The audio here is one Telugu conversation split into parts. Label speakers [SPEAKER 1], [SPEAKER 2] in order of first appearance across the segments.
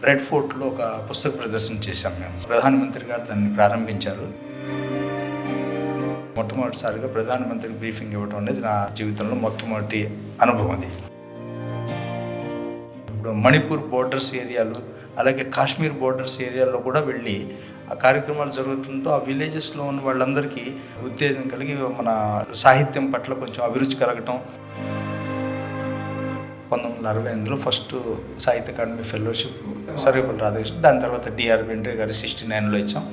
[SPEAKER 1] రెడ్ ఫోర్ట్లో ఒక పుస్తక ప్రదర్శన చేశాం మేము. ప్రధానమంత్రి గారు దాన్ని ప్రారంభించారు. మొట్టమొదటిసారిగా ప్రధానమంత్రికి బ్రీఫింగ్ ఇవ్వడం అనేది నా జీవితంలో మొట్టమొదటి అనుభవం. అది ఇప్పుడు మణిపూర్ బోర్డర్స్ ఏరియాలు, అలాగే కాశ్మీర్ బోర్డర్స్ ఏరియాలో కూడా వెళ్ళి ఆ కార్యక్రమాలు జరుగుతుంటూ ఆ విలేజెస్లో ఉన్న వాళ్ళందరికీ ఉత్తేజం కలిగి మన సాహిత్యం పట్ల కొంచెం అభిరుచి కలగటం. 1968లో ఫస్ట్ సాహిత్య అకాడమీ ఫెలోషిప్ సర్వేపల్లి రాధాకృష్ణ, దాని తర్వాత డిఆర్ బెండ్రే గారి 69లో ఇచ్చాం.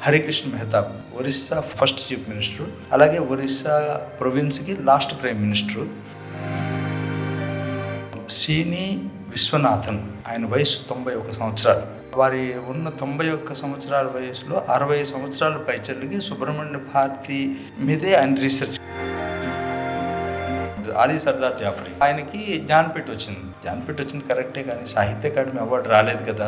[SPEAKER 1] Harekrushna Mahtab Orissa first chief minister, అలాగే ఒరిస్సా ప్రొవిన్స్కి last prime minister. Srini Viswanathan, ఆయన వయసు 91 సంవత్సరాలు. వారి ఉన్న 91 సంవత్సరాల వయసులో 60 సంవత్సరాల పైచర్లకి సుబ్రహ్మణ్య భారతి మీదే ఆయన రీసెర్చ్. ఆలీ సర్దార్ జాఫరీ, ఆయనకి జ్ఞానపీఠ వచ్చింది కరెక్టే, కానీ సాహిత్య అకాడమీ అవార్డు రాలేదు కదా.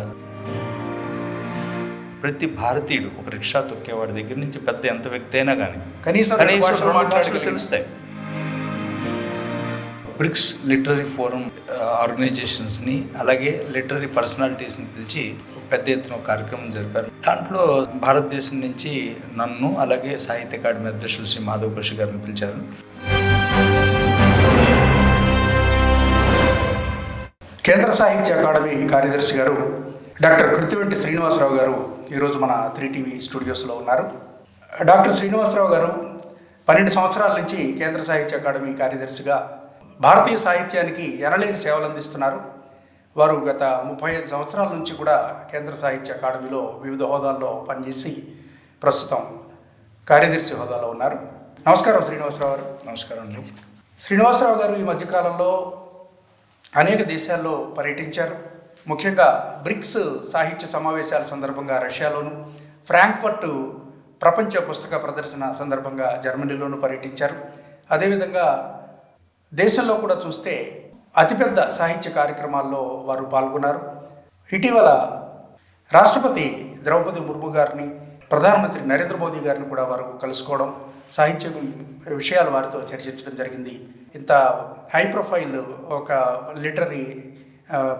[SPEAKER 1] ప్రతి భారతీయుడు ఒక రిక్షా తొక్కేవాడి దగ్గర నుంచి పెద్ద ఎంత వ్యక్తి అయినా కానీ కనీసం 2 భాషలు తెలుస్తాయి. బ్రిక్స్ లిటరరీ ఫోరం ఆర్గనైజేషన్స్ని, అలాగే లిటరరీ పర్సనాలిటీస్ని పిలిచి పెద్ద ఎత్తున కార్యక్రమం జరిపారు. దాంట్లో భారతదేశం నుంచి నన్ను, అలాగే సాహిత్య అకాడమీ అధ్యక్షులు శ్రీ మాధవ్ కౌశిక్ గారిని పిలిచారు.
[SPEAKER 2] కేంద్ర సాహిత్య అకాడమీ కార్యదర్శి గారు డాక్టర్ కృత్తివెంటి శ్రీనివాసరావు గారు ఈరోజు మన 3TV స్టూడియోస్లో ఉన్నారు. డాక్టర్ శ్రీనివాసరావు గారు 12 సంవత్సరాల నుంచి కేంద్ర సాహిత్య అకాడమీ కార్యదర్శిగా భారతీయ సాహిత్యానికి ఎనలేని సేవలు అందిస్తున్నారు. వారు గత 35 సంవత్సరాల నుంచి కూడా కేంద్ర సాహిత్య అకాడమీలో వివిధ హోదాల్లో పనిచేసి ప్రస్తుతం కార్యదర్శి హోదాలో ఉన్నారు. నమస్కారం శ్రీనివాసరావు గారు.
[SPEAKER 1] నమస్కారం అండి.
[SPEAKER 2] శ్రీనివాసరావు గారు ఈ మధ్యకాలంలో అనేక దేశాల్లో పర్యటించారు. ముఖ్యంగా బ్రిక్స్ సాహిత్య సమావేశాల సందర్భంగా రష్యాలోను, ఫ్రాంక్ఫర్ట్ ప్రపంచ పుస్తక ప్రదర్శన సందర్భంగా జర్మనీలోను పర్యటించారు. అదేవిధంగా దేశంలో కూడా చూస్తే అతిపెద్ద సాహిత్య కార్యక్రమాల్లో వారు పాల్గొన్నారు. ఇటీవల రాష్ట్రపతి ద్రౌపది ముర్ము గారిని, ప్రధానమంత్రి నరేంద్ర మోదీ గారిని కూడా వారు కలుసుకోవడం, సాహిత్య విషయాలు వారితో చర్చించడం జరిగింది. ఇంత హై ప్రొఫైల్ ఒక లిటరీ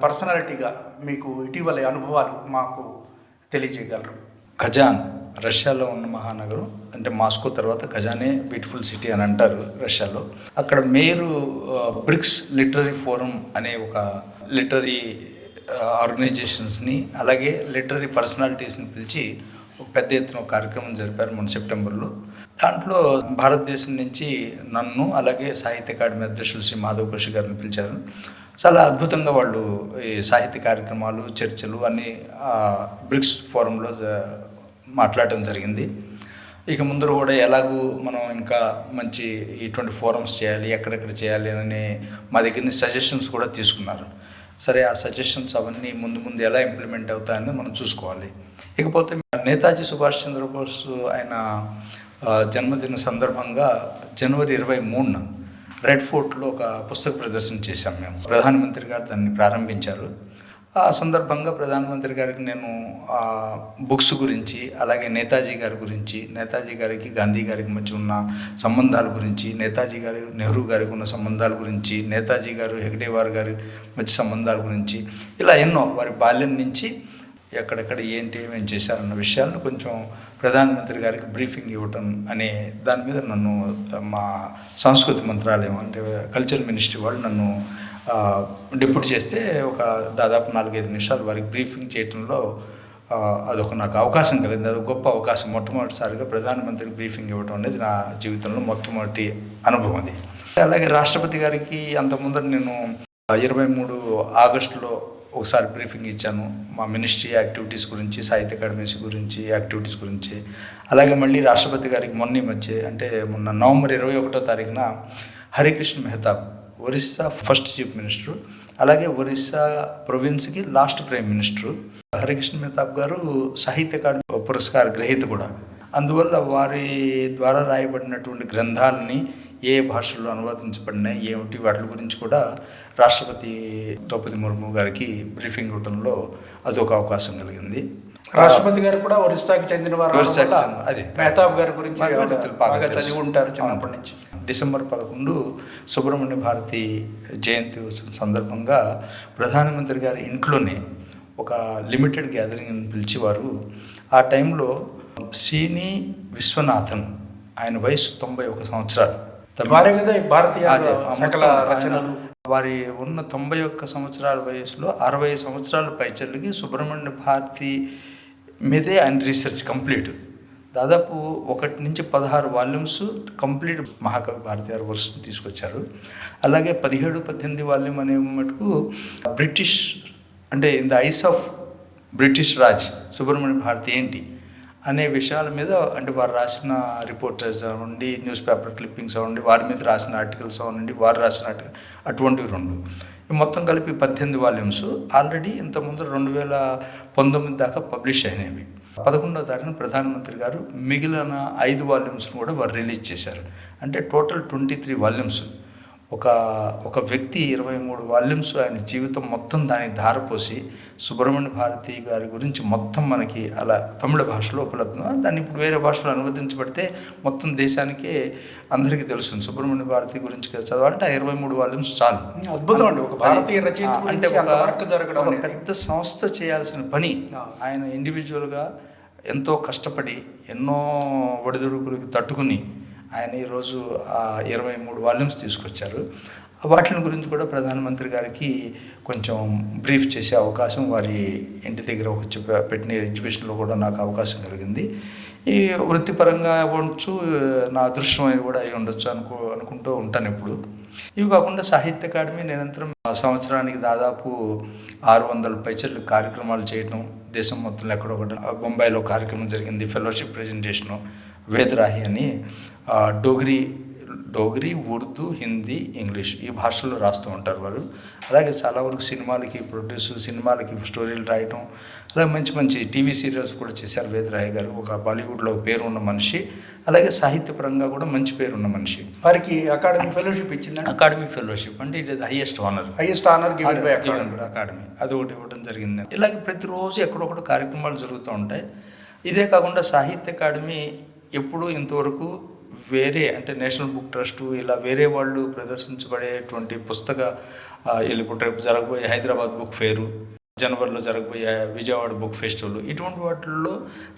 [SPEAKER 2] పర్సనాలిటీగా మీకు ఇటీవల అనుభవాలు మాకు తెలియజేయగలరు?
[SPEAKER 1] కజాన్ రష్యాలో ఉన్న మహానగరం, అంటే మాస్కో తర్వాత కజానే బ్యూటిఫుల్ సిటీ అని అంటారు రష్యాలో. అక్కడ మేరు బ్రిక్స్ లిటరరీ ఫోరం అనే ఒక లిటరరీ ఆర్గనైజేషన్స్ని, అలాగే లిటరరీ పర్సనాలిటీస్ని పిలిచి ఒక పెద్ద ఎత్తున ఒక కార్యక్రమం జరిపారు మన సెప్టెంబర్లో. దాంట్లో భారతదేశం నుంచి నన్ను, అలాగే సాహిత్య అకాడమీ అధ్యక్షులు శ్రీ మాధవ్ కౌశిక్ గారిని పిలిచారు. చాలా అద్భుతంగా వాళ్ళు ఈ సాహిత్య కార్యక్రమాలు, చర్చలు అన్నీ బ్రిక్స్ ఫోరంలో మాట్లాడటం జరిగింది. ఇక ముందర కూడా ఎలాగూ మనం ఇంకా మంచి ఇటువంటి ఫోరమ్స్ చేయాలి, ఎక్కడెక్కడ చేయాలి అని మా దగ్గర నుంచి సజెషన్స్ కూడా తీసుకున్నారు. సరే, ఆ సజెషన్స్ అవన్నీ ముందు ఎలా ఇంప్లిమెంట్ అవుతాయని మనం చూసుకోవాలి. ఇకపోతే నేతాజీ సుభాష్ చంద్రబోస్ ఆయన జన్మదిన సందర్భంగా జనవరి 23న రెడ్ ఫోర్ట్లో ఒక పుస్తక ప్రదర్శన చేశాం మేము. ప్రధానమంత్రి గారు దాన్ని ప్రారంభించారు. ఆ సందర్భంగా ప్రధానమంత్రి గారికి నేను బుక్స్ గురించి, అలాగే నేతాజీ గారి గురించి, నేతాజీ గారికి గాంధీ గారికి మధ్య ఉన్న సంబంధాల గురించి, నేతాజీ గారు నెహ్రూ గారికి ఉన్న సంబంధాల గురించి, నేతాజీ గారు హెగ్డేవార్ గారి మధ్య సంబంధాల గురించి, ఇలా ఎన్నో వారి బాల్యం నుంచి ఎక్కడెక్కడ ఏంటి ఏమేమి చేశారన్న విషయాలను కొంచెం ప్రధానమంత్రి గారికి బ్రీఫింగ్ ఇవ్వటం అనే దాని మీద నన్ను మా సంస్కృతి మంత్రాలయం, అంటే కల్చర్ మినిస్ట్రీ వాళ్ళు నన్ను డిప్యూట్ చేస్తే ఒక దాదాపు 4-5 నిమిషాలు వారికి బ్రీఫింగ్ చేయటంలో అదొక నాకు అవకాశం కలిగింది. అదొక గొప్ప అవకాశం. మొట్టమొదటిసారిగా ప్రధానమంత్రికి బ్రీఫింగ్ ఇవ్వటం అనేది నా జీవితంలో మొట్టమొదటి అనుభవం. అది అలాగే రాష్ట్రపతి గారికి అంతకుముందర నేను 23 ఆగస్టులో ఒకసారి బ్రీఫింగ్ ఇచ్చాను మా మినిస్ట్రీ యాక్టివిటీస్ గురించి, సాహిత్య అకాడమీస్ గురించి యాక్టివిటీస్ గురించి. అలాగే మళ్ళీ రాష్ట్రపతి గారికి మొన్న నవంబర్ 21వ తారీఖున Harekrushna Mahtab Orissa first chief minister, అలాగే ఒరిస్సా ప్రొవిన్స్కి last prime minister. Harekrushna Mahtab గారు సాహిత్య అకాడమీ పురస్కార గ్రహీత కూడా. అందువల్ల వారి ద్వారా రాయబడినటువంటి గ్రంథాలని ఏ భాషల్లో అనువాదించబడినాయి ఏమిటి వాటి గురించి కూడా రాష్ట్రపతి ద్రౌపది ముర్ము గారికి బ్రీఫింగ్ ఇవ్వడంలో అదొక అవకాశం కలిగింది.
[SPEAKER 2] రాష్ట్రపతి గారు కూడా ఒరిస్సాకి చెందిన వారు. అదే మెహతాబ్ గారి గురించి బాగా చదివి ఉంటారు చిన్నప్పటి నుంచి.
[SPEAKER 1] డిసెంబర్ 11 సుబ్రహ్మణ్య భారతి జయంతి సందర్భంగా ప్రధానమంత్రి గారి ఇంట్లోనే ఒక లిమిటెడ్ గ్యాదరింగ్ పిలిచేవారు. ఆ టైంలో శ్రీని విశ్వనాథన్, ఆయన వయసు 91 సంవత్సరాలు.
[SPEAKER 2] వారే కదా భారతీయ
[SPEAKER 1] సకల రచనలు. వారి ఉన్న 91 సంవత్సరాల వయసులో 60 సంవత్సరాల పైచర్లకి సుబ్రహ్మణ్య భారతి మీదే ఆయన రీసెర్చ్ కంప్లీట్. దాదాపు 1 నుంచి 16 వాల్యూమ్స్ కంప్లీట్ మహాకవి భారతీయార్ వర్క్స్ తీసుకొచ్చారు. అలాగే 17-18 వాల్యూమ్ అనే మటుకు బ్రిటిష్, అంటే in the eyes of British Raj Subramania Bharati ఏంటి అనే విషయాల మీద, అంటే వారు రాసిన రిపోర్టర్స్ అవ్వండి, న్యూస్ పేపర్ క్లిప్పింగ్స్ అవ్వండి, వారి మీద రాసిన ఆర్టికల్స్ అవ్వండి, వారు రాసిన అటువంటివి 2. ఈ మొత్తం కలిపి 18 వాల్యూమ్స్ ఆల్రెడీ ఇంతకుముందు 2019 దాకా పబ్లిష్ అయినవి. 11వ తారీఖున ప్రధానమంత్రి గారు మిగిలిన 5 వాల్యూమ్స్ను కూడా వారు రిలీజ్ చేశారు. అంటే టోటల్ 23 వాల్యూమ్స్. ఒక వ్యక్తి 23 వాల్యూమ్స్ ఆయన జీవితం మొత్తం దానికి ధారపోసి సుబ్రహ్మణ్య భారతి గారి గురించి మొత్తం మనకి అలా తమిళ భాషలో ఉపలబ్ధం. దాన్ని ఇప్పుడు వేరే భాషలో అనువదించబడితే మొత్తం దేశానికే అందరికీ తెలుస్తుంది. సుబ్రహ్మణ్య భారతి గురించి చదవాలంటే 23 వాల్యూమ్స్ చాలు.
[SPEAKER 2] అద్భుతం అండి. ఒక భారతీయ రచయిత
[SPEAKER 1] అంటే ఒక పెద్ద సంస్థ చేయాల్సిన పని ఆయన ఇండివిజువల్గా ఎంతో కష్టపడి ఎన్నో ఒడిదుడుకులకి తట్టుకుని ఆయన ఈరోజు 23 వాల్యూమ్స్ తీసుకొచ్చారు. వాటిని గురించి కూడా ప్రధానమంత్రి గారికి కొంచెం బ్రీఫ్ చేసే అవకాశం వారి ఇంటి దగ్గర పెట్టిన ఎగ్జిబిషన్లో కూడా నాకు అవకాశం కలిగింది. ఈ వృత్తిపరంగా అవ్వచ్చు, నా అదృష్టం కూడా అయి ఉండొచ్చు అనుకుంటూ ఉంటాను ఎప్పుడు. ఇవి కాకుండా సాహిత్య అకాడమీ నిరంతరం సంవత్సరానికి దాదాపు 600 పైచర్లు కార్యక్రమాలు చేయటం, దేశం మొత్తంలో ఎక్కడొకటి. బొంబాయిలో కార్యక్రమం జరిగింది, ఫెలోషిప్ ప్రెజెంటేషను, వేదరాహి అని డోగ్రీ, ఉర్దూ, హిందీ, ఇంగ్లీష్ ఈ భాషల్లో రాస్తూ ఉంటారు వారు. అలాగే చాలా వరకు సినిమాలకి స్టోరీలు రాయటం, అలాగే మంచి మంచి టీవీ సీరియల్స్ కూడా చేశారు వేదరాహి గారు. ఒక బాలీవుడ్లో పేరు ఉన్న మనిషి, అలాగే సాహిత్యపరంగా కూడా మంచి పేరున్న మనిషి.
[SPEAKER 2] వారికి అకాడమీ ఫెలోషిప్ ఇచ్చింది.
[SPEAKER 1] అకాడమీ ఫెలోషిప్ అంటే it is highest honour
[SPEAKER 2] given by
[SPEAKER 1] academy, అది ఒకటి ఇవ్వడం జరిగింది. ఇలాగే ప్రతిరోజు ఎక్కడొకటి కార్యక్రమాలు జరుగుతూ ఉంటాయి. ఇదే కాకుండా సాహిత్య అకాడమీ ఎప్పుడూ ఇంతవరకు వేరే, అంటే నేషనల్ బుక్ ట్రస్ట్ ఇలా వేరే వాళ్ళు ప్రదర్శించబడేటువంటి ఇప్పుడు రేపు జరగబోయే హైదరాబాద్ బుక్ ఫేరు, జనవరిలో జరగబోయే విజయవాడ బుక్ ఫెస్టివల్, ఇటువంటి వాటిల్లో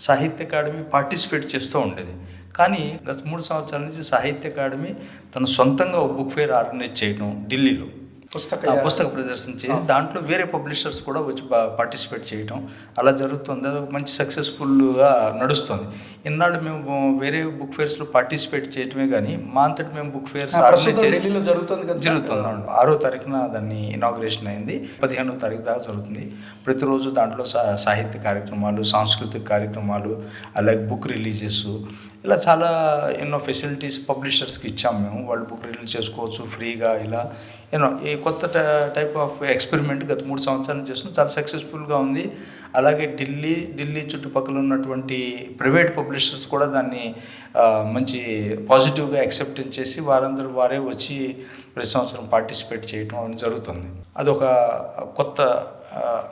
[SPEAKER 1] సాహిత్య అకాడమీ పార్టిసిపేట్ చేస్తూ ఉండేది. కానీ గత 3 సంవత్సరాల నుంచి సాహిత్య అకాడమీ తన సొంతంగా ఒక బుక్ ఫేర్ ఆర్గనైజ్ చేయడం, ఢిల్లీలో పుస్తక ప్రదర్శన చేసి దాంట్లో వేరే పబ్లిషర్స్ కూడా వచ్చి పార్టిసిపేట్ చేయటం అలా జరుగుతుంది. అది మంచి సక్సెస్ఫుల్గా నడుస్తుంది. ఇన్నాళ్ళు మేము వేరే బుక్ ఫేర్స్లో పార్టిసిపేట్ చేయటమే కానీ మా అంతటి మేము బుక్ ఫేర్స్ జరుగుతుంది. 6వ తారీఖున దాన్ని ఇనాగ్రేషన్ అయింది, 15వ తారీఖు దాకా జరుగుతుంది. ప్రతిరోజు దాంట్లో సాహిత్య కార్యక్రమాలు, సాంస్కృతిక కార్యక్రమాలు, అలాగే బుక్ రిలీజెస్, ఇలా చాలా ఎన్నో ఫెసిలిటీస్ పబ్లిషర్స్కి ఇచ్చాము మేము. వాళ్ళు బుక్ రిలీజ్ చేసుకోవచ్చు ఫ్రీగా. ఇలా ఈ కొత్త టైప్ ఆఫ్ ఎక్స్పెరిమెంట్ గత 3 సంవత్సరాలు చేస్తున్నాం, చాలా సక్సెస్ఫుల్గా ఉంది. అలాగే ఢిల్లీ చుట్టుపక్కల ఉన్నటువంటి ప్రైవేట్ పబ్లిషర్స్ కూడా దాన్ని మంచి పాజిటివ్గా యాక్సెప్టెన్స్ చేసి వారే వచ్చి ప్రతి సంవత్సరం పార్టిసిపేట్ చేయటం అని జరుగుతుంది. అదొక కొత్త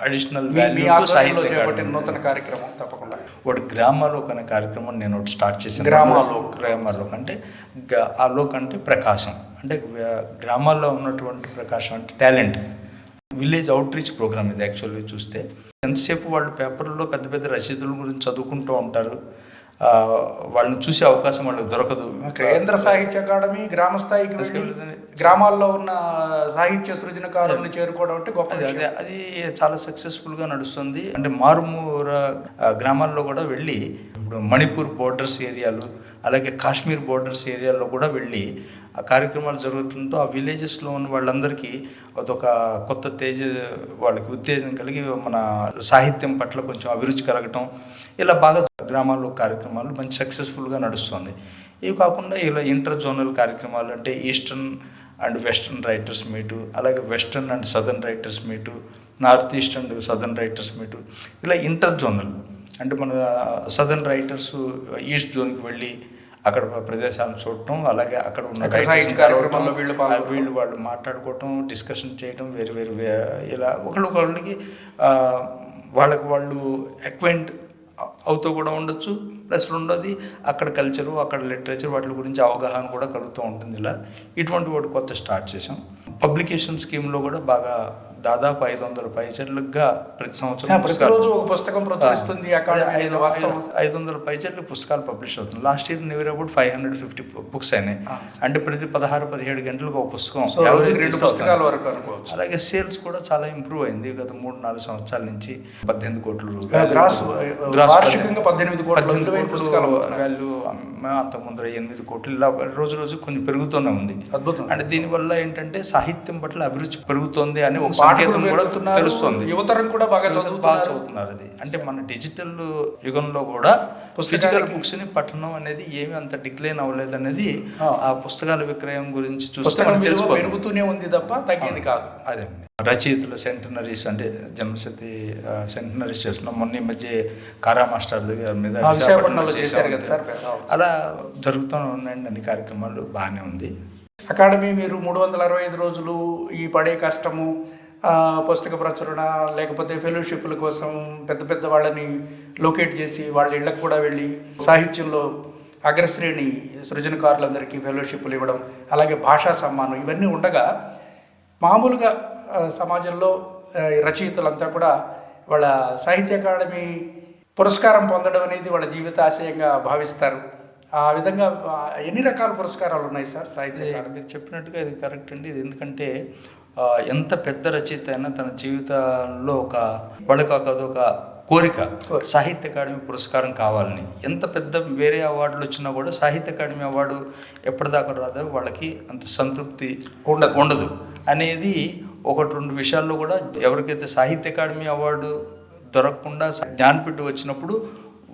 [SPEAKER 1] అడిషనల్ వాల్యూ సాహిత్య
[SPEAKER 2] నూతన కార్యక్రమం. తప్పకుండా
[SPEAKER 1] ఒకటి గ్రామాలోక్ అనే కార్యక్రమం నేను ఒకటి స్టార్ట్ చేశాను. గ్రామాలోక్ అంటే ఆలోక్ అంటే ప్రకాశం, అంటే గ్రామాల్లో ఉన్నటువంటి ప్రకాశం అంటే talent. Village outreach programme ఇది. యాక్చువల్లీ చూస్తే ఎంతసేపు వాళ్ళు పేపర్లో పెద్ద పెద్ద రచయితల గురించి చదువుకుంటూ ఉంటారు, వాళ్ళని చూసే అవకాశం వాళ్ళకి దొరకదు.
[SPEAKER 2] కేంద్ర సాహిత్య అకాడమీ గ్రామ స్థాయికి వెళ్ళి గ్రామాల్లో ఉన్న సాహిత్య సృజనకారులను చేరుకోవడం అంటే గొప్ప.
[SPEAKER 1] అది చాలా సక్సెస్ఫుల్గా నడుస్తుంది. అంటే మారుమూల గ్రామాల్లో కూడా వెళ్ళి, ఇప్పుడు మణిపూర్ బోర్డర్స్ ఏరియాలు, అలాగే కాశ్మీర్ బోర్డర్స్ ఏరియాలో కూడా వెళ్ళి ఆ కార్యక్రమాలు జరుగుతుంటూ ఆ విలేజెస్లో ఉన్న వాళ్ళందరికీ అదొక కొత్త వాళ్ళకి ఉత్తేజం కలిగి మన సాహిత్యం పట్ల కొంచెం అభిరుచి కలగటం, ఇలా బాగా గ్రామాల్లో కార్యక్రమాలు మంచి సక్సెస్ఫుల్గా నడుస్తుంది. ఇవి కాకుండా ఇలా ఇంటర్ జోనల్ కార్యక్రమాలు, అంటే eastern and western writers meet, అలాగే western and southern writers meet, north east and southern writers meet, ఇలా ఇంటర్ జోనల్ అంటే మన సదర్న్ రైటర్స్ ఈస్ట్ జోన్కి వెళ్ళి అక్కడ ప్రదేశాలను చూడటం, అలాగే అక్కడ ఉన్న కార్యక్రమాల్లో వాళ్ళు మాట్లాడుకోవటం, డిస్కషన్ చేయటం, వేరు ఇలా ఒకళ్ళకి వాళ్ళు అక్వైంట్ అవుతూ కూడా ఉండొచ్చు. ప్లస్ రెండోది అక్కడ కల్చరు, అక్కడ లిటరేచర్ వాటి గురించి అవగాహన కూడా కలుగుతూ ఉంటుంది. ఇలా ఇటువంటి ఒకటి కొత్త స్టార్ట్ చేసాం. పబ్లికేషన్ స్కీమ్లో కూడా బాగా దాదాపు 500 పైచర్లుగా ప్రతి సంవత్సరం
[SPEAKER 2] ప్రతిరోజు ఒక పుస్తకం ప్రచురిస్తుంది.
[SPEAKER 1] 500 పైచర్లు పుస్తకాలు పబ్లిష్ అవుతుంది. Last year near about 550 books అయినాయి. అంటే ప్రతి 16-17 గంటలకు ఒక పుస్తకం,
[SPEAKER 2] 2 పుస్తకాల వరకు అనుకోవచ్చు.
[SPEAKER 1] అలాగే సేల్స్ కూడా చాలా ఇంప్రూవ్ అయింది. గత 3-4 సంవత్సరాల నుంచి 18 కోట్లు
[SPEAKER 2] వార్షికంగా 18 కోట్ల
[SPEAKER 1] వాల్యూ. అంత ముందర 8 కోట్లు. ఇలా రోజు రోజు కొంచెం పెరుగుతూనే ఉంది.
[SPEAKER 2] అద్భుతం.
[SPEAKER 1] అంటే దీనివల్ల ఏంటంటే సాహిత్యం పట్ల అభిరుచి పెరుగుతోంది అని ఒక సంకేతం కూడా తెలుస్తుంది.
[SPEAKER 2] యువతరం కూడా బాగా
[SPEAKER 1] చదువుతున్నారు. అది అంటే మన డిజిటల్ యుగంలో కూడా ఫిజికల్ బుక్స్ ని పఠనం అనేది ఏమి అంత డిక్లైన్ అవ్వలేదు అనేది ఆ పుస్తకాల విక్రయం గురించి చూస్తే
[SPEAKER 2] పెరుగుతూనే ఉంది తప్ప తగ్గేది కాదు.
[SPEAKER 1] అదే రచయితల సెంటనరీస్ అంటే జన్మశతి సెంటనరీస్ చేస్తున్నాం. మొన్న ఈ మధ్య కారా మాస్టర్ దగ్గర మీద అలా జరుగుతూ ఉన్నాయండి. అన్ని కార్యక్రమాలు బాగానే ఉంది.
[SPEAKER 2] అకాడమీ మీరు 365 రోజులు ఈ పడే కష్టము, పుస్తక ప్రచురణ, లేకపోతే ఫెలోషిప్ల కోసం పెద్ద పెద్ద వాళ్ళని లొకేట్ చేసి వాళ్ళ ఇళ్ళకు కూడా వెళ్ళి సాహిత్యంలో అగ్రశ్రేణి సృజనకారులందరికీ ఫెలోషిప్లు ఇవ్వడం, అలాగే భాషా సమ్మానం ఇవన్నీ ఉండగా మామూలుగా సమాజంలో రచయితలంతా కూడా వాళ్ళ సాహిత్య అకాడమీ పురస్కారం పొందడం అనేది వాళ్ళ జీవిత ఆశయంగా భావిస్తారు. ఆ విధంగా ఎన్ని రకాల పురస్కారాలు ఉన్నాయి సార్ సాహిత్య అకాడమీ?
[SPEAKER 1] మీరు చెప్పినట్టుగా ఇది కరెక్ట్ అండి. ఇది ఎందుకంటే ఎంత పెద్ద రచయిత అయినా తన జీవితంలో ఒక కోరిక సాహిత్య అకాడమీ పురస్కారం కావాలని. ఎంత పెద్ద వేరే అవార్డులు వచ్చినా కూడా సాహిత్య అకాడమీ అవార్డు ఎప్పటిదాకా రాదో వాళ్ళకి అంత సంతృప్తి ఉండదు అనేది 1-2 విషయాల్లో కూడా. ఎవరికైతే సాహిత్య అకాడమీ అవార్డు దొరకకుండా జ్ఞానపీఠ వచ్చినప్పుడు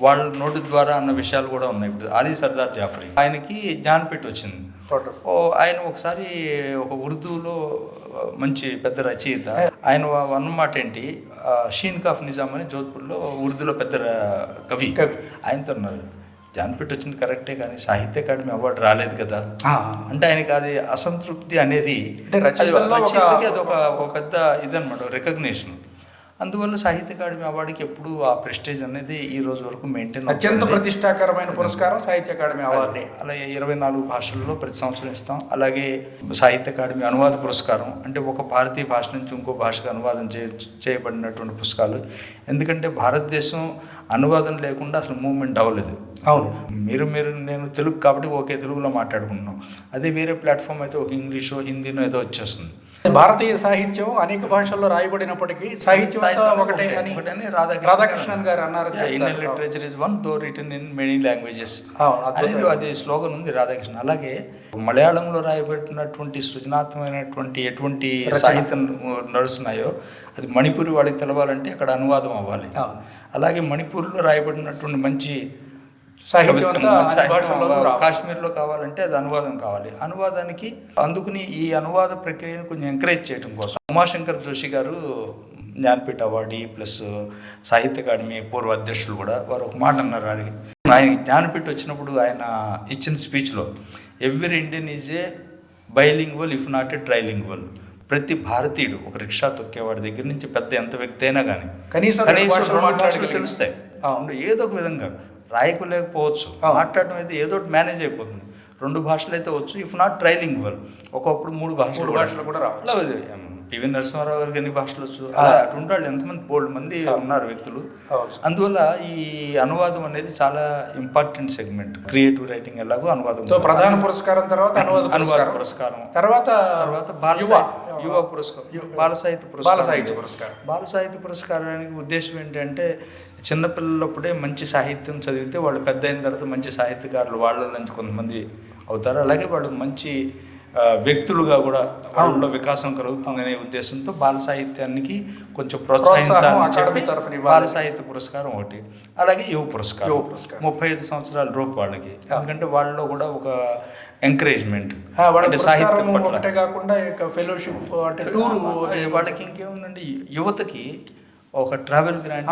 [SPEAKER 1] వాళ్ళ నోటి ద్వారా అన్న విషయాలు కూడా ఉన్నాయి. ఇప్పుడు అలీ సర్దార్ జాఫరీ ఆయనకి జ్ఞానపీఠ వచ్చింది. ఆయన ఒకసారి ఒక ఉర్దూలో మంచి పెద్ద రచయిత. ఆయన అన్నమాట ఏంటి, షీన్ కాఫ్ నిజాం అని జోధ్పూర్లో ఉర్దూలో పెద్ద కవి ఆయనతో ఉన్నారు. జ్ఞానపీఠ వచ్చింది కరెక్టే, కానీ సాహిత్య అకాడమీ అవార్డు రాలేదు కదా. అంటే ఆయనకి అది అసంతృప్తి అనేది రచయితకి అది ఒక పెద్ద ఇదనమాట, రికగ్నిషన్. అందువల్ల సాహిత్య అకాడమీ అవార్డుకి ఎప్పుడు ఆ ప్రెస్టేజ్ అనేది ఈ రోజు వరకు మెయింటైన్.
[SPEAKER 2] అత్యంత ప్రతిష్టాకరమైన పురస్కారం సాహిత్య అకాడమీ అవార్డు.
[SPEAKER 1] అలాగే 24 భాషల్లో ప్రతి సంవత్సరం ఇస్తాం. అలాగే సాహిత్య అకాడమీ అనువాద పురస్కారం, అంటే ఒక భారతీయ భాష నుంచి ఇంకో భాషకు అనువాదం చేయబడినటువంటి పుస్తకాలు. ఎందుకంటే భారతదేశం అనువాదం లేకుండా అసలు మూవ్మెంట్ అవ్వలేదు.
[SPEAKER 2] అవును,
[SPEAKER 1] మీరు నేను తెలుగు కాబట్టి ఒకే తెలుగులో మాట్లాడుకుంటున్నాం. అదే వేరే ప్లాట్ఫామ్ అయితే ఒక ఇంగ్లీషో హిందీనో ఏదో వచ్చేస్తుంది.
[SPEAKER 2] భారతీయ సాహిత్యం అనేక భాషల్లో రాయబడినప్పటికీ సాహిత్యం ఒకటే అని రాధాకృష్ణన్ గారు అన్నారు.
[SPEAKER 1] Indian literature is one though return in many languages అనేది అది స్లోగన్ ఉంది రాధాకృష్ణ. అలాగే మలయాళంలో రాయబడినటువంటి సృజనాత్మకమైనటువంటి ఎటువంటి సాహిత్యం నడుస్తున్నాయో అది మణిపూరి వాళ్ళకి తెలవాలంటే అక్కడ అనువాదం అవ్వాలి. అలాగే మణిపూర్లో రాయబడినటువంటి మంచి కాశ్మీర్లో కావాలంటే అది అనువాదం కావాలి. అనువాదానికి అందుకుని ఈ అనువాద ప్రక్రియను కొంచెం ఎంకరేజ్ చేయడం కోసం ఉమాశంకర్ జోషి గారు జ్ఞానపీఠ అవార్డీ ప్లస్ సాహిత్య అకాడమీ పూర్వ అధ్యక్షులు కూడా వారు ఒక మాట అన్నారు. అది ఆయన జ్ఞానపీఠ వచ్చినప్పుడు ఆయన ఇచ్చిన స్పీచ్లో, every Indian is a bilingual if not a trilingual. ప్రతి భారతీయుడు ఒక రిక్షా తొక్కేవాడి దగ్గర నుంచి పెద్ద ఎంత వ్యక్తి అయినా కానీ కనీసం 2 భాషలు తెలుస్తాయి. ఏదో ఒక విధంగా రాయలేకపోవచ్చు, మాట్లాడడం అయితే ఏదో ఒకటి మేనేజ్ అయిపోతుంది. 2 భాషలు అయితే వచ్చు, ఇఫ్ నాట్ ట్రైలింగ్వల్. ఒకప్పుడు 3 భాషలు కూడా రావాలి. పివి నరసింహారావు గారికి ఎన్ని భాషలు వచ్చు, అటువంటి వాళ్ళు ఎంతమంది 4 మంది ఉన్నారు వ్యక్తులు. అందువల్ల ఈ అనువాదం అనేది చాలా ఇంపార్టెంట్ సెగ్మెంట్. క్రియేటివ్ రైటింగ్ ఎలాగో అనువాదం
[SPEAKER 2] ప్రధాన పురస్కారం తర్వాత అనువాద పురస్కారం తర్వాత
[SPEAKER 1] యువ పురస్కారం, బాల సాహిత్య పురస్కారానికి ఉద్దేశం ఏంటంటే చిన్నపిల్లలప్పుడే మంచి సాహిత్యం చదివితే వాళ్ళు పెద్ద అయిన తర్వాత మంచి సాహిత్యకారులు వాళ్ళ నుంచి కొంతమంది అవుతారు. అలాగే వాళ్ళు మంచి వ్యక్తులుగా కూడా వాళ్ళలో వికాసం కలుగుతుందనే ఉద్దేశంతో బాల సాహిత్యానికి కొంచెం ప్రోత్సహించాలని చెప్పి బాల సాహిత్య పురస్కారం ఒకటి. అలాగే యువ పురస్కారం 35 సంవత్సరాల లోపు వాళ్ళకి, ఎందుకంటే వాళ్ళలో కూడా ఒక ఎంకరేజ్మెంట్ సాహిత్యం పట్ల
[SPEAKER 2] కాకుండా ఫెలోషిప్ అంటే
[SPEAKER 1] వాళ్ళకి ఇంకేముందండి, యువతకి ఒక ట్రావెల్ గ్రాంట్,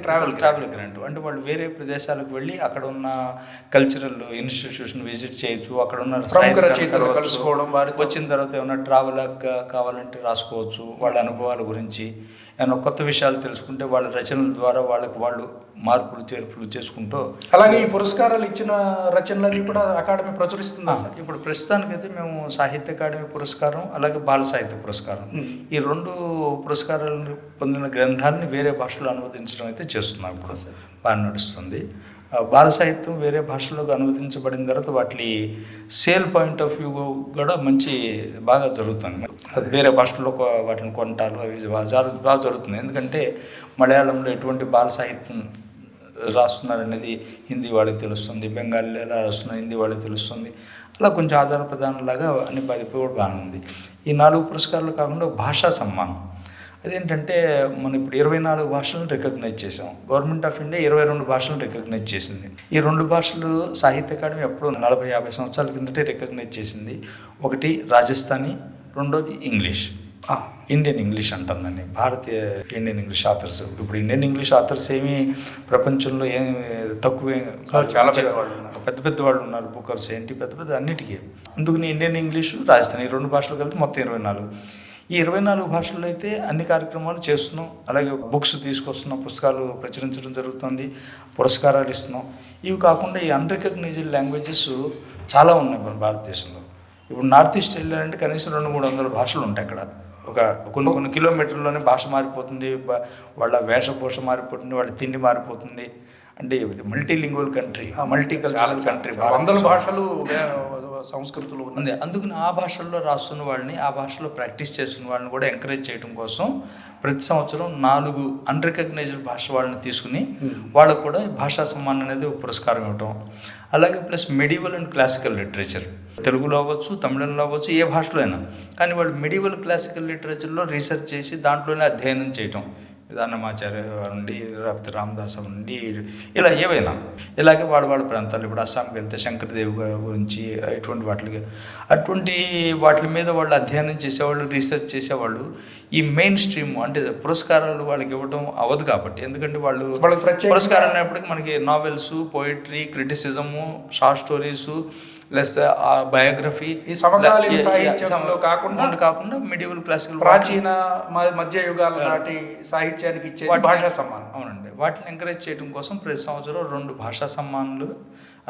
[SPEAKER 1] ట్రావెల్ గ్రాంట్ అంటే వాళ్ళు వేరే ప్రదేశాలకు వెళ్ళి అక్కడ ఉన్న కల్చరల్ ఇన్స్టిట్యూషన్ విజిట్ చేయొచ్చు, అక్కడ ఉన్న కలుసుకోవడం, వచ్చిన తర్వాత ఏమన్నా ట్రావెల్ కావాలంటే రాసుకోవచ్చు వాళ్ళ అనుభవాల గురించి. ఏమైనా కొత్త విషయాలు తెలుసుకుంటే వాళ్ళ రచనల ద్వారా వాళ్ళకి వాళ్ళు మార్పులు చేర్పులు చేసుకుంటూ.
[SPEAKER 2] అలాగే ఈ పురస్కారాలు ఇచ్చిన రచనలన్నీ కూడా అకాడమీ ప్రచురిస్తుందా సార్?
[SPEAKER 1] ఇప్పుడు ప్రస్తుతానికైతే మేము సాహిత్య అకాడమీ పురస్కారం అలాగే బాల సాహిత్య పురస్కారం ఈ 2 పురస్కారాలను పొందిన గ్రంథాలని వేరే భాషలో అనువదించడం అయితే చేస్తున్నాం. ఇప్పుడు బాగా నడుస్తుంది. బాల సాహిత్యం వేరే భాషలోకి అనువదించబడిన తర్వాత వాటి సేల్ పాయింట్ ఆఫ్ వ్యూ కూడా బాగా జరుగుతుంది. వేరే భాషల్లో వాటిని కొనటాలు అవి బాగా జరుగుతుంది. ఎందుకంటే మలయాళంలో ఎటువంటి బాల సాహిత్యం రాస్తున్నారనేది హిందీ వాళ్ళకి తెలుస్తుంది, బెంగాలీలో ఎలా రాస్తున్నారు హిందీ వాళ్ళకి తెలుస్తుంది. అలా కొంచెం ఆదాన ప్రదానంలాగా అన్ని కూడా బాగానే ఉంది. ఈ 4 పురస్కారాలు కాకుండా భాషా సమ్మానం అదేంటంటే మనం ఇప్పుడు 24 భాషలను రికగ్నైజ్ చేసాం. గవర్నమెంట్ ఆఫ్ ఇండియా 22 భాషలను రికగ్నైజ్ చేసింది. ఈ 2 భాషలు సాహిత్య అకాడమీ ఎప్పుడో 40-50 సంవత్సరాల కిందటే రికగ్నైజ్ చేసింది. ఒకటి రాజస్థానీ, రెండోది ఇంగ్లీష్, ఇండియన్ ఇంగ్లీష్ అంటుందండి. భారతీయ ఇండియన్ ఇంగ్లీష్ ఆథర్స్. ఇప్పుడు ఇండియన్ ఇంగ్లీష్ ఆథర్స్ ఏమీ ప్రపంచంలో ఏమి తక్కువే,
[SPEAKER 2] చాలా
[SPEAKER 1] పెద్ద వాళ్ళు ఉన్నారు. బుకర్స్ ఏంటి పెద్ద అన్నిటికీ. అందుకని ఇండియన్ ఇంగ్లీషు, రాజస్థానీ ఈ 2 భాషలు కలిపి మొత్తం 24. ఈ 24 భాషల్లో అయితే అన్ని కార్యక్రమాలు చేస్తున్నాం. అలాగే బుక్స్ తీసుకొస్తున్నాం, పుస్తకాలు ప్రచురించడం జరుగుతుంది, పురస్కారాలు ఇస్తున్నాం. ఇవి కాకుండా ఈ అన్రికగ్నైజ్డ్ లాంగ్వేజెస్ చాలా ఉన్నాయి మన భారతదేశంలో. ఇప్పుడు నార్త్ ఈస్ట్ వెళ్ళాలంటే కనీసం 200-300 భాషలు ఉంటాయి అక్కడ. ఒక కొన్ని కిలోమీటర్లోనే భాష మారిపోతుంది, వాళ్ళ వేషభూష మారిపోతుంది, వాళ్ళ తిండి మారిపోతుంది. అంటే multilingual country, multi cultural country,
[SPEAKER 2] 100 భాషలు సంస్కృతులు
[SPEAKER 1] ఉంది. అందుకని ఆ భాషల్లో రాస్తున్న వాళ్ళని, ఆ భాషలో ప్రాక్టీస్ చేస్తున్న వాళ్ళని కూడా ఎంకరేజ్ చేయడం కోసం ప్రతి సంవత్సరం 4 అన్రికగ్నైజ్డ్ భాష వాళ్ళని తీసుకుని వాళ్ళకు కూడా భాషా సమ్మానం అనేది ఒక పురస్కారం ఇవ్వటం. అలాగే plus medieval and classical literature, తెలుగులో అవ్వచ్చు, తమిళంలో అవ్వచ్చు, ఏ భాషలో అయినా కానీ వాళ్ళు మెడివల్ క్లాసికల్ లిటరేచర్లో రీసెర్చ్ చేసి దాంట్లోనే అధ్యయనం చేయటం. అన్నమాచార్య నుండి లేకపోతే రామదాస నుండి ఇలా ఏవైనా ఇలాగే వాళ్ళ ప్రాంతాలు. ఇప్పుడు అస్సాంకి వెళ్తే శంకరదేవ్ గురించి అటువంటి వాటి మీద వాళ్ళు అధ్యయనం చేసేవాళ్ళు, రీసెర్చ్ చేసేవాళ్ళు. ఈ మెయిన్ స్ట్రీమ్ అంటే పురస్కారాలు వాళ్ళకి ఇవ్వడం అవ్వదు కాబట్టి, ఎందుకంటే వాళ్ళు పురస్కారం అనేప్పటికీ మనకి novels, poetry, criticism, short stories plus biography,
[SPEAKER 2] ఈ సమకాలీన సాహిత్యంలో
[SPEAKER 1] కాకుండా మెడివల్ క్లాసికల్
[SPEAKER 2] ప్రాచీన మధ్య యుగాల నాటి సాహిత్యానికి ఇచ్చే భాషా సమ్మానం.
[SPEAKER 1] అవునండి. వాటిని ఎంకరేజ్ చేయడం కోసం ప్రతి సంవత్సరం 2 భాషా సమ్మానాలు,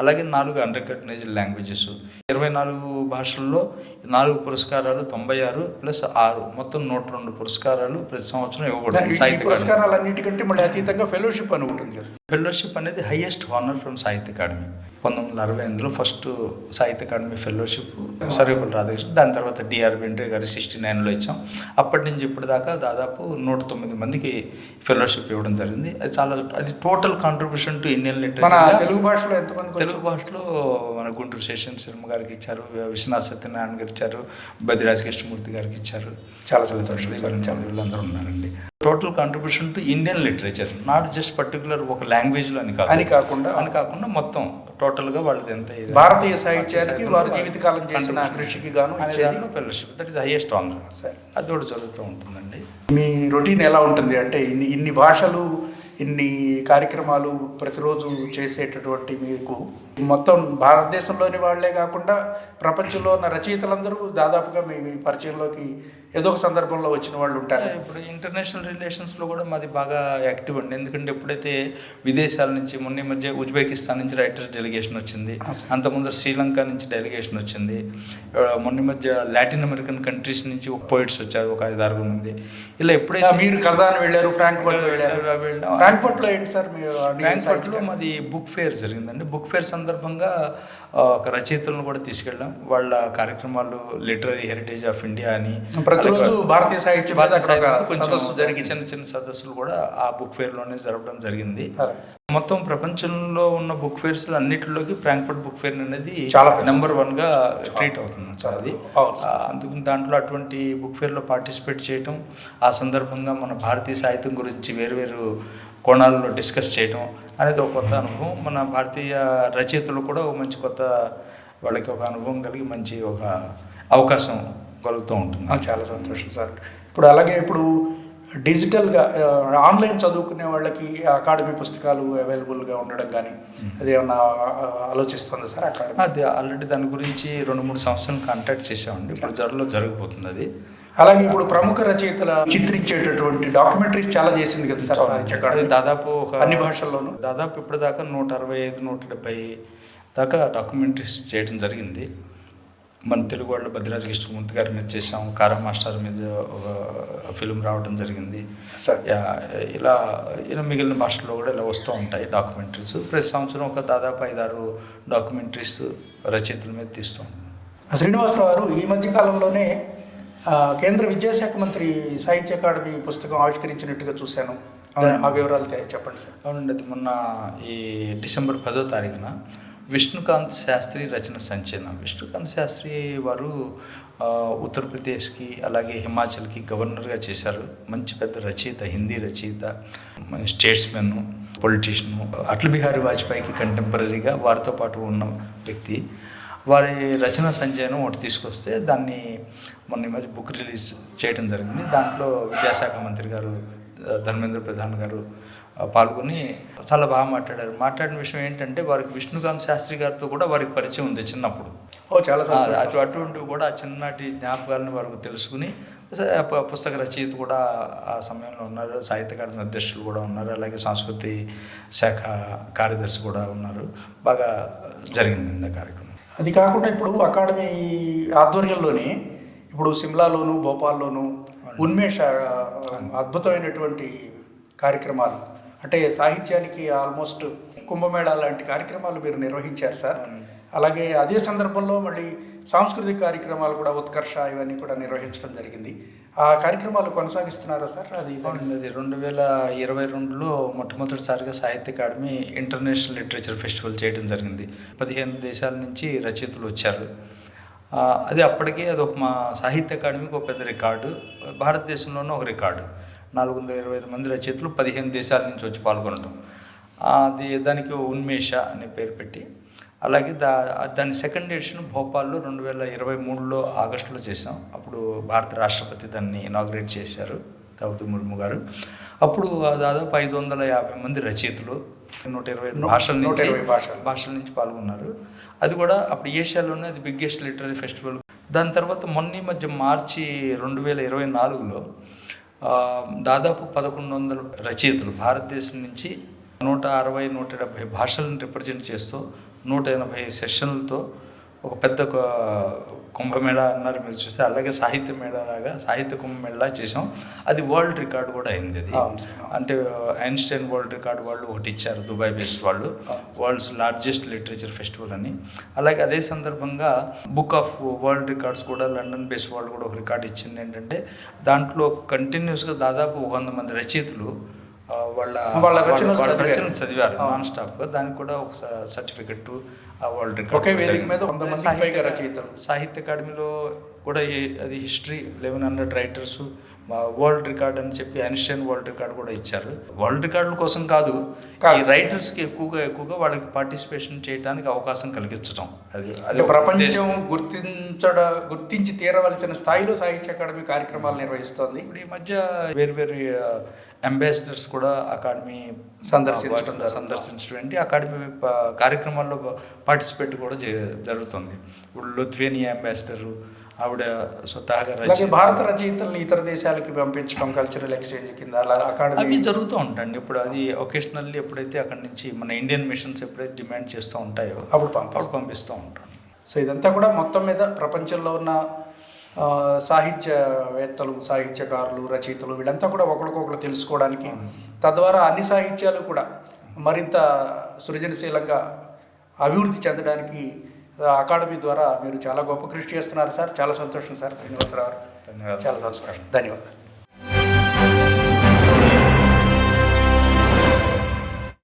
[SPEAKER 1] అలాగే 4 అన్రికగ్నైజ్డ్ లాంగ్వేజెస్, 24 భాషల్లో 4 పురస్కారాలు, 96 ప్లస్ 6 మొత్తం 102 పురస్కారాలు ప్రతి సంవత్సరం ఇవ్వబడుతుంది.
[SPEAKER 2] సాహిత్య పురస్కారాలన్నిటికంటే మళ్ళీ అతీతంగా ఫెలోషిప్ అని ఉంటుంది కదా.
[SPEAKER 1] ఫెలోషిప్ అనేది హైయెస్ట్ హానర్ ఫ్రమ్ సాహిత్య academy. 1968లో first Sahitya Akademi fellowship Sarvepalli Radhakrishna, దాని తర్వాత డిఆర్ వెంకయ్య గారు 69లో ఇచ్చాం. అప్పటి నుంచి ఇప్పటిదాకా దాదాపు 109 మందికి ఫెలోషిప్ ఇవ్వడం జరిగింది. అది total contribution to Indian literature.
[SPEAKER 2] Telugu భాషలో ఎంతమంది?
[SPEAKER 1] తెలుగు భాషలో మన గుంటూరు శేషన్ శర్మ గారికి ఇచ్చారు, విశ్వనాథ్ సత్యనారాయణ గారు ఇచ్చారు, బద్రిరాజ్ కృష్ణమూర్తి గారికి ఇచ్చారు, చాలా వీళ్ళందరూ ఉన్నారండి. Total contribution to Indian literature, not just particular ఒక లాంగ్వేజ్లో అని కాకుండా మొత్తం టోటల్గా వాళ్ళది ఎంత
[SPEAKER 2] భారతీయ సాహిత్యానికి వారి జీవితకాలం చేసిన కృషికి గాను
[SPEAKER 1] fellowship, that is highest honour. అది కూడా జరుగుతూ ఉంటుందండి.
[SPEAKER 2] మీ రొటీన్ ఎలా ఉంటుంది అంటే ఇన్ని భాషలు, ఇన్ని కార్యక్రమాలు ప్రతిరోజు చేసేటటువంటి మీకు మొత్తం భారతదేశంలోని వాళ్ళే కాకుండా ప్రపంచంలో ఉన్న రచయితలందరూ దాదాపుగా మీ పరిచయంలోకి ఏదో ఒక సందర్భంలో వచ్చిన వాళ్ళు ఉంటారు.
[SPEAKER 1] ఇప్పుడు ఇంటర్నేషనల్ రిలేషన్స్లో కూడా మాది బాగా యాక్టివ్ అండి. ఎందుకంటే ఎప్పుడైతే విదేశాల నుంచి మొన్న మధ్య ఉజ్బెకిస్తాన్ నుంచి రైటర్స్ డెలిగేషన్ వచ్చింది, అంతకుముందు శ్రీలంక నుంచి డెలిగేషన్ వచ్చింది, మొన్న మధ్య లాటిన్ అమెరికన్ కంట్రీస్ నుంచి ఒక పోయిట్స్ వచ్చారు, ఒక 5-6 మంది. ఇలా ఎప్పుడైతే
[SPEAKER 2] మీరు కజాన్ వెళ్ళారు, ఫ్రాంక్ఫర్ట్లో ఏంటి సార్?
[SPEAKER 1] ఫ్రాంక్ఫర్ట్లో మాది బుక్ ఫేర్ జరిగిందండి. బుక్ ఫేర్ సందర్భంగా ఒక రచయితలను కూడా తీసుకెళ్ళాం. వాళ్ళ కార్యక్రమాలు లిటరరీ హెరిటేజ్ ఆఫ్ ఇండియా అని
[SPEAKER 2] ప్రతిరోజు భారతీయ సాహిత్యం
[SPEAKER 1] చిన్న సదస్సులు కూడా ఆ బుక్ ఫేర్లోనే జరపడం జరిగింది. మొత్తం ప్రపంచంలో ఉన్న బుక్ ఫేర్స్ అన్నిటిలోకి ఫ్రాంక్ఫర్ట్ బుక్ ఫేర్ అనేది చాలా నెంబర్ 1గా ట్రీట్ అవుతుంది అది. అందుకని దాంట్లో అటువంటి బుక్ ఫేర్లో పార్టిసిపేట్ చేయటం, ఆ సందర్భంగా మన భారతీయ సాహిత్యం గురించి వేరు కోణాల్లో డిస్కస్ చేయటం అనేది ఒక కొత్త అనుభవం. మన భారతీయ రచయితలు కూడా మంచి కొత్త వాళ్ళకి ఒక అనుభవం కలిగి మంచి ఒక అవకాశం కలుగుతూ ఉంటుంది.
[SPEAKER 2] చాలా సంతోషం సార్. ఇప్పుడు డిజిటల్గా ఆన్లైన్ చదువుకునే వాళ్ళకి అకాడమీ పుస్తకాలు అవైలబుల్గా ఉండడం కానీ అది ఏమన్నా ఆలోచిస్తుంది సార్ అకాడమీ?
[SPEAKER 1] అది ఆల్రెడీ దాని గురించి 2-3 సంవత్సరాలు కాంటాక్ట్ చేసామండి. ఇప్పుడు జరగబోతుంది అది.
[SPEAKER 2] అలాగే ఇప్పుడు ప్రముఖ రచయితల చిత్రించేటటువంటి డాక్యుమెంటరీస్ చాలా చేసింది కదా సార్ సాహిత్య
[SPEAKER 1] అది
[SPEAKER 2] అకాడమీ
[SPEAKER 1] దాదాపు
[SPEAKER 2] అన్ని భాషల్లోనూ.
[SPEAKER 1] దాదాపు ఇప్పటిదాకా 165, 170 దాకా డాక్యుమెంటరీస్ చేయడం జరిగింది. మన తెలుగు వాళ్ళు బద్రిరాజు కృష్ణమూర్తి గారి మీద చేసాం, కారా మాస్టర్ మీద ఒక ఫిల్మ్ రావడం జరిగింది.
[SPEAKER 2] సార్
[SPEAKER 1] ఇలా మిగిలిన భాషల్లో కూడా ఇలా వస్తూ ఉంటాయి డాక్యుమెంటరీస్. ప్రతి సంవత్సరం ఒక దాదాపు 5-6 డాక్యుమెంటరీస్ రచయితల మీద తీస్తూ ఉంటాం.
[SPEAKER 2] శ్రీనివాసరావు గారు ఈ మధ్య కాలంలోనే కేంద్ర విద్యాశాఖ మంత్రి సాహిత్య అకాడమీ పుస్తకం ఆవిష్కరించినట్టుగా చూశాను. ఆ వివరాలు చెప్పండి సార్.
[SPEAKER 1] అవునండి, అది మొన్న ఈ డిసెంబర్ 10వ తారీఖున విష్ణుకాంత్ శాస్త్రి రచన సంచలనం. విష్ణుకాంత్ శాస్త్రి వారు ఉత్తరప్రదేశ్కి అలాగే హిమాచల్కి గవర్నర్గా చేశారు. మంచి పెద్ద రచయిత, హిందీ రచయిత, స్టేట్స్మెన్, పొలిటీషియను. అటల్ బిహారీ వాజ్పేయికి కంటెంపరీగా వారితో పాటు ఉన్న వ్యక్తి. వారి రచన సంచయనం ఒకటి తీసుకొస్తే దాన్ని మొన్న ఈ మధ్య బుక్ రిలీజ్ చేయడం జరిగింది. దాంట్లో విద్యాశాఖ మంత్రి గారు ధర్మేంద్ర ప్రధాన్ గారు పాల్గొని చాలా బాగా మాట్లాడారు. మాట్లాడిన విషయం ఏంటంటే వారికి విష్ణుకాంత్ శాస్త్రి గారితో కూడా వారికి పరిచయం ఉంది చిన్నప్పుడు.
[SPEAKER 2] చాలా
[SPEAKER 1] అటువంటివి కూడా ఆ చిన్ననాటి జ్ఞాపకాలను వారికి తెలుసుకుని పుస్తక రచయిత కూడా ఆ సమయంలో ఉన్నారు, సాహిత్య అకాడమీ అధ్యక్షులు కూడా ఉన్నారు, అలాగే సంస్కృతి శాఖ కార్యదర్శి కూడా ఉన్నారు. బాగా జరిగింది ఆ కార్యక్రమం.
[SPEAKER 2] అది కాకుండా ఇప్పుడు అకాడమీ ఆధ్వర్యంలోనే ఇప్పుడు సిమ్లాలోను భోపాల్లోను ఉన్మేష అద్భుతమైనటువంటి కార్యక్రమాలు, అంటే సాహిత్యానికి ఆల్మోస్ట్ కుంభమేళా లాంటి కార్యక్రమాలు మీరు నిర్వహించారు సార్. అలాగే అదే సందర్భంలో మళ్ళీ సాంస్కృతిక కార్యక్రమాలు కూడా ఉత్కర్ష ఇవన్నీ కూడా నిర్వహించడం జరిగింది. ఆ కార్యక్రమాలు కొనసాగిస్తున్నారా సార్? అది
[SPEAKER 1] 2022లో మొట్టమొదటిసారిగా సాహిత్య అకాడమీ ఇంటర్నేషనల్ లిటరేచర్ ఫెస్టివల్ చేయడం జరిగింది. 15 దేశాల నుంచి రచయితలు వచ్చారు. అది అప్పటికే అదొక మా సాహిత్య అకాడమీకి ఒక పెద్ద రికార్డు, భారతదేశంలోనూ ఒక రికార్డు. 425 మంది రచయితలు 15 దేశాల నుంచి వచ్చి పాల్గొనడం. దానికి ఉన్మేష అనే పేరు పెట్టి, అలాగే దాని సెకండ్ ఎడిషన్ భోపాల్లో 2023లో ఆగస్టులో చేసాం. అప్పుడు భారత రాష్ట్రపతి దాన్ని ఇనాగ్రేట్ చేశారు, ద్రౌపది ముర్ము గారు. అప్పుడు దాదాపు 550 మంది రచయితలు 120 భాషల నుంచి పాల్గొన్నారు. అది కూడా అప్పుడు ఏషియాలోనే అది బిగ్గెస్ట్ లిటరరీ ఫెస్టివల్. దాని తర్వాత మొన్న మధ్య మార్చి 2024లో దాదాపు 1100 రచయితలు భారతదేశం నుంచి 160-170 భాషలను రిప్రజెంట్ చేస్తూ 180 సెషన్లతో ఒక పెద్ద కుంభమేళా అన్నారు మీరు చూస్తే. అలాగే సాహిత్య మేళాలాగా సాహిత్య కుంభమేళా చేసాం. అది వరల్డ్ రికార్డు కూడా అయింది. అది అంటే ఐన్స్టైన్ వరల్డ్ రికార్డు వాళ్ళు ఒకటి ఇచ్చారు, దుబాయ్ బేస్డ్ వాళ్ళు, వరల్డ్స్ లార్జెస్ట్ లిటరేచర్ ఫెస్టివల్ అని. అలాగే అదే సందర్భంగా బుక్ ఆఫ్ వరల్డ్ రికార్డ్స్ కూడా లండన్ బేస్డ్ వాళ్ళు కూడా ఒక రికార్డు ఇచ్చింది. ఏంటంటే దాంట్లో కంటిన్యూస్గా దాదాపు 100 మంది రచయితలు వాళ్ళ రచనలు చదివారు నాన్ స్టాప్గా. దానికి కూడా ఒక సర్టిఫికెట్, ఆ వరల్డ్ రికార్డ్. సాహిత్య అకాడమీలో కూడా అది హిస్టరీ 1100 రైటర్స్ వరల్డ్ రికార్డ్ అని చెప్పి ఐన్స్టైన్ వరల్డ్ రికార్డ్ కూడా ఇచ్చారు. వరల్డ్ రికార్డుల కోసం కాదు, ఈ రైటర్స్కి ఎక్కువగా వాళ్ళకి పార్టిసిపేషన్ చేయడానికి అవకాశం కలిగించడం. అది
[SPEAKER 2] ప్రపంచం గుర్తించి తీరవలసిన స్థాయిలో సాహిత్య అకాడమీ కార్యక్రమాలు నిర్వహిస్తోంది.
[SPEAKER 1] ఇప్పుడు ఈ మధ్య వేరు అంబాసిడర్స్ కూడా అకాడమీ సందర్శించడం, అకాడమీ కార్యక్రమాల్లో పార్టిసిపేట్ కూడా జరుగుతుంది. ఇప్పుడు లిథువేనియా అంబాసిడరు ఆవిడ స్వతహాగా
[SPEAKER 2] భారత రచయితల్ని ఇతర దేశాలకి పంపించడం కల్చరల్ ఎక్స్చేంజ్ కింద అకాడమీ
[SPEAKER 1] అవి జరుగుతూ ఉంటాయండి. ఇప్పుడు అది ఒకేషనల్లీ ఎప్పుడైతే అక్కడి నుంచి మన ఇండియన్ మిషన్స్ ఎప్పుడైతే డిమాండ్ చేస్తూ ఉంటాయో అప్పుడు పంపిస్తూ ఉంటాం.
[SPEAKER 2] సో ఇదంతా కూడా మొత్తం మీద ప్రపంచంలో ఉన్న సాహిత్యవేత్తలు, సాహిత్యకారులు, రచయితలు వీళ్ళంతా కూడా ఒకరికొకరు తెలుసుకోవడానికి, తద్వారా అన్ని సాహిత్యాలు కూడా మరింత సృజనశీలంగా అభివృద్ధి చెందడానికి అకాడమీ ద్వారా మీరు చాలా గొప్ప కృషి చేస్తున్నారు సార్. చాలా సంతోషం సార్ శ్రీనివాసరావు.
[SPEAKER 1] ధన్యవాదాలు.
[SPEAKER 2] చాలా సంతోషం. ధన్యవాదాలు.